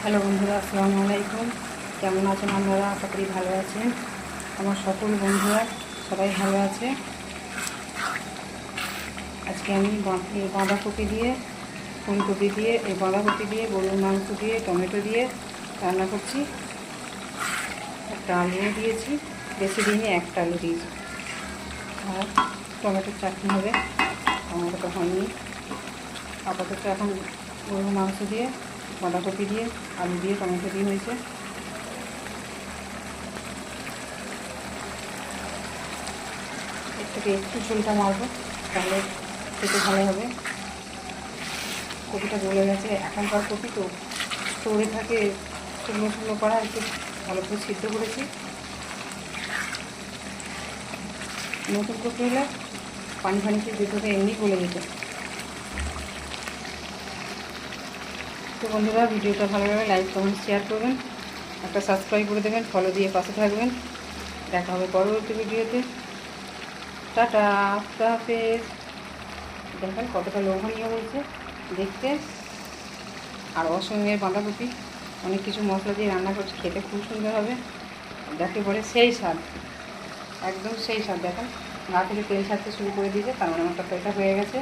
Hello বন্ধুরা, আসসালামু আলাইকুম। কেমন আছেন আপনারা? আশা করি ভালো আছেন। আমার সকল বন্ধুরা সবাই ভালো আছে। আজকে আমি বাঁধাকপি দিয়ে, ফুলকপি দিয়ে, এই বাঁধাকপি দিয়ে, গরুর মাংস দিয়ে, টমেটো দিয়ে রান্না করছি। একটা আলুও দিয়েছি, বেশি দিনে একটা আলু দিয়েছি। আর টমেটোর চাটনি হবে, টমেটোটা হয়নি। আপাতত এখন গরুর মাংস দিয়ে, বাঁধাকপি দিয়ে, আলু দিয়ে, টমেটো দিয়ে হয়েছে। এর থেকে একটু ঝোলটা মারবো, তাহলে খেতে ভালো হবে। কপিটা গলে গেছে, এখনকার কপি তো স্টোরে থাকে, শুকনো শুকনো করা, একটু ভালো করে সিদ্ধ করেছি। নতুন কপি হলে পানি ফানিতে ভিতরে এমনি গলে যেত। তো বন্ধুরা, ভিডিওটা ভালো লাগলে লাইক কমেন্ট শেয়ার করবেন, একটা সাবস্ক্রাইব করে দেবেন, ফলো দিয়ে পাশে থাকবেন। দেখা হবে পরবর্তী ভিডিওতে। টাটা, আল্লাহ হাফেজ। দেখেন কতটা লোভনীয় হয়েছে দেখতে। আর অসমের বাঁধাকপি অনেক কিছু মশলা দিয়ে রান্না করছি, খেতে খুব সুন্দর হবে। যাকে বলে সেই স্বাদ, একদম সেই স্বাদ। দেখেন গা থেকে তেল ছাড়তে শুরু করে দিয়েছে, তার মানে আমার তরকারিটা হয়ে গেছে।